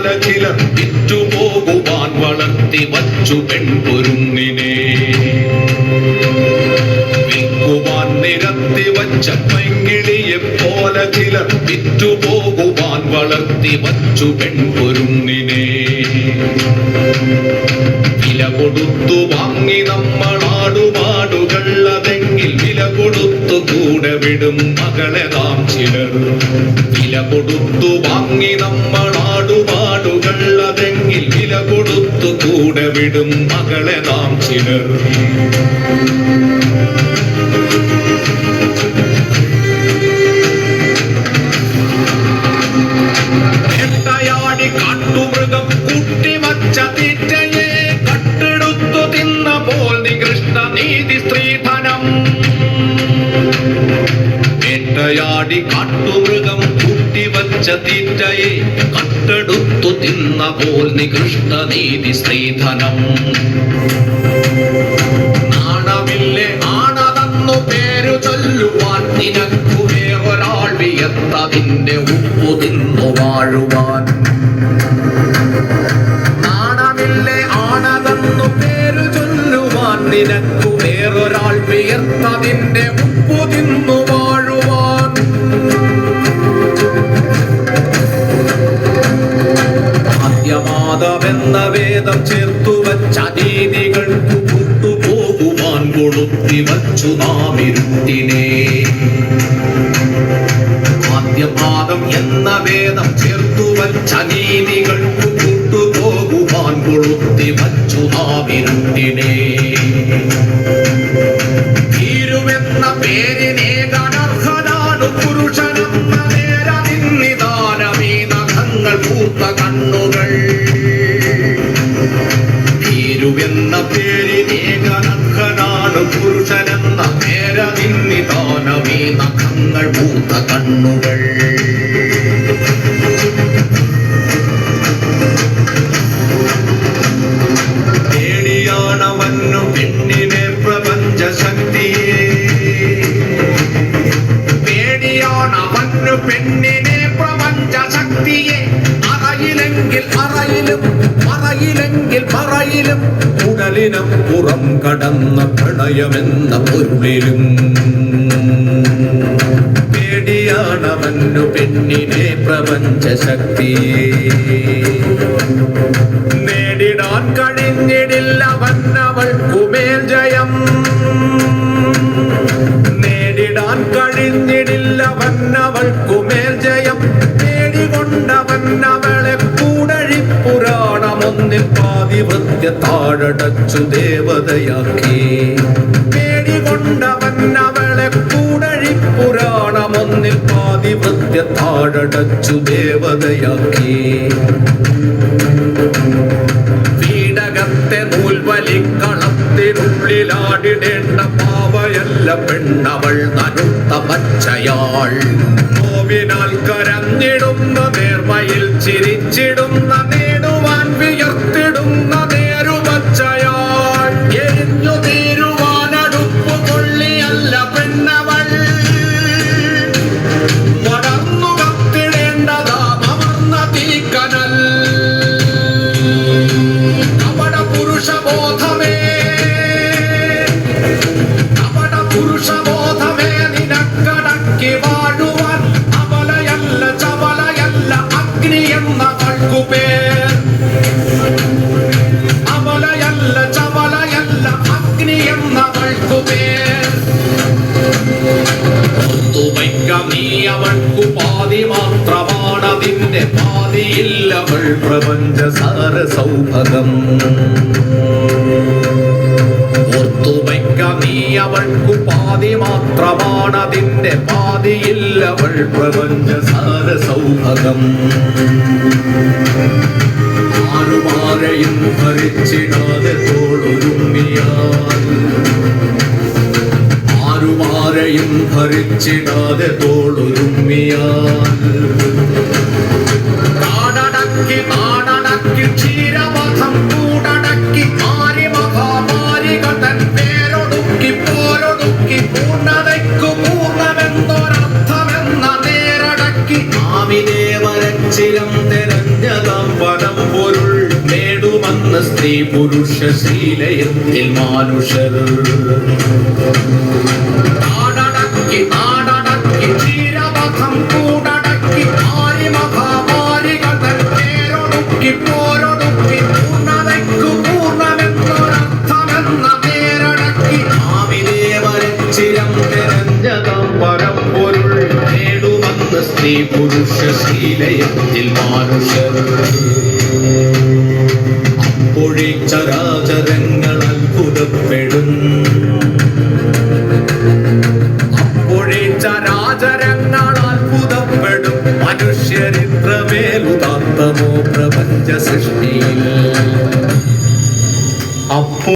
പോലെ ചിലർ വിറ്റുപോകുവാൻ വളർത്തി വച്ചു പെൺപൊരുന്നിനെ. വിൽക്കുവാൻ നിരത്തി വച്ച പൈങ്കിളിയെ പോലെ ചിലർ വിറ്റുപോകുവാൻ വളർത്തി വച്ചു പെൺപൊരുന്നിനെ. വില കൊടുത്തു വാങ്ങി നമ്മളാടുപാടുകൾ അതെങ്കിൽ വില കൊടുത്തു കൂടെ വിടും മകളെ നാം ചിലർ. വില കൊടുത്തു വാങ്ങി നമ്മളാടുപാടുകൾ അതെങ്കിൽ വില കൊടുത്തു കൂടെ വിടും മകളെ നാം ചിലർ. വേട്ടയാടി കാട്ടുമൃഗം കൂട്ടിവച്ച തീറ്റയെ കട്ടെടുത്തു തിന്ന പോൽ നികൃഷ്ട നീതി സ്ത്രീധനം. വേട്ടയാടി കാട്ടുമൃഗം കൂട്ടിവച്ച തീറ്റയെ കട്ടെടുത്തു തിന്ന പോൽ നികൃഷ്ട നീതി സ്ത്രീധനം. നാണമില്ലേ ആണതെന്നു പേരു ചൊല്ലുവാൻ നിനക്കു വേറൊരാൾ വിയർത്തതിന്റെ ഉപ്പു തിന്നു വാഴുവാൻ. നാണമില്ലേ ആണതെന്നു പേരു ചൊല്ലുവാൻ നിനക്കു വേറൊരാൾ വിയർത്തതിന്റെ ഉപ്പു തിന്നു വാഴുവാൻ. ആദ്യമാദമെന്ന വേദം ചേർത്തു വച്ച നീതികൾക്കു കൂട്ടുപോകുവാൻ കൊളുത്തി വച്ചു നാം ഇരുട്ടിനെ. ആദ്യപാദം എന്ന വേദം ചേർത്തു വച്ച നീതികൾക്കു കൂട്ടുപോകുവാൻ കൊളുത്തി വച്ചു നാം ഇരുട്ടിനെ. ഭീരുവെന്ന പേരിനെ ഗണർഹനാണു പുരുഷനെന്ന നേരനിന്നിദാനമീ നഖങ്ങൾ പൂത്ത കണ്ണുകൾ. ഭീരുവെന്ന പേരിനെ ഗണർഹനാണു പുരുഷനെന്ന നേരനിന്നിദാനമീ നഖങ്ങൾ പൂത്ത കണ്ണുകൾ. പേടിയാണവന്നു പെണ്ണിനെ പ്രപഞ്ച ശക്തിയെ. പേടിയാണവന്നു പെണ്ണിനെ പ്രപഞ്ച ശക്തിയെ. അറയിലെങ്കിൽ അറയിലും മറയിലെങ്കിൽ മറയിലും ഉടലിനം പുറം കടന്ന പ്രണയമെന്ന പൊരുളിലും. പേടിയാണവന്നു പെണ്ണിനെ പ്രപഞ്ച ശക്തിയെ. നേടിടാൻ കഴിഞ്ഞിടില്ലവന്നവൾക്കുമേൽ ജയം. നേടിടാൻ കഴിഞ്ഞിടില്ലവന്നവൾക്കുമേൽ ജയം. നേടികൊണ്ടവന്നവളെ കൂടഴിപ്പുരാണമൊന്നിൽ പാതിവൃത്യ താഴടച്ചു ദേവതയാക്കി. നേടികൊണ്ടവന്നവളെ കൂടഴിപ്പുരാണമൊന്നിൽ പാതിവൃത്യ താഴടച്ചു ദേവതയാക്കി. വീടകത്തെ നൂൽവലിക്കളത്തിനുള്ളിലാടിടേണ്ട പാവയല്ല പെണ്ണവൾ നനുത്ത പച്ചയാൾ. നോവിനാൽ കരഞ്ഞിടുന്ന നേർമയിൽ ചിരിച്ചിടുന്ന നേടുവാൻ വിയർത്തിടുന്ന നേരുപച്ചയാൾ. എരിഞ്ഞു തീരുവാനടുപ്പു കൊള്ളിയല്ല പെണ്ണവൾ. വളർന്നു കത്തിടേണ്ടതാമർന്ന തീക്കനൽ. കപട പുരുഷബോധമേ കപട പുരുഷബോധമേ നിനക്കടക്കി വാഴുവാൻ അബലയല്ല ചപലയല്ല അഗ്നി എന്ന കൾക്കുപേർ. അബലയല്ല ചപലയല്ല അഗ്നി എന്ന കൾക്കുപേർ. നീ അവൾക്കു പാതി മാത്രമാണതിന്റെ പാതിയില്ലവൾ പ്രപഞ്ച സാര സൗഭഗം. ഓർത്തുവയ്ക്ക നീ അവൾക്കു പാതി മാത്രമാണതിന്റെ പാതിയില്ലവൾ പ്രപഞ്ച സാര സൗഭഗം. ആരുമാരെയും ഭരിച്ചിടാതെ തോളൊരുങ്ങിയാൽ. ആരുമാരെയും ഭരിച്ചിടാതെ തോളൊരുങ്ങിയാൽ. നാടടക്കി നാടടക്കി ക്ഷീരവധം കൂടടക്കി മാരി മഹാമാരികൾ തൻ പേരൊടുക്കി പോരൊടുക്കി പൂർണ്ണതയ്ക്കു പൂർണ്ണമെന്നൊരർത്ഥമെന്ന നേരടക്കി ആവിനെ വരച്ചിരം തിരഞ്ഞ നിറഞ്ഞതാം പരമ്പൊരുൾ നേടുമെന്ന് സ്ത്രീ പുരുഷ ശീലയത്തിൽ മാനുഷർ നാടടക്കി നാടടക്കി ക്ഷീരപഥം കൂടടക്കി ആരി മഹാമാരികൾ തൻ പേരൊടുക്കി പോരൊടുക്കി പൂർണ്ണതയ്ക്കു പൂർണ്ണമെന്നൊരർത്ഥമെന്ന പേരടക്കി ആവിദേവരച്ചിരം തിരഞ്ഞതാം പരമ്പൊരുൾ നേടുമെന്ന് സ്ത്രീ പുരുഷ ശീലയത്തിൽ മാനുഷർ അപ്പോഴേ ചരാചരങ്ങൾ അത്ഭുതപ്പെടും ചരാചരങ്ങൾ അത്ഭുതപ്പെടും മനുഷ്യരിത്രമേലുദാത്തമോ പ്രപഞ്ച സൃഷ്ടിയിൽ.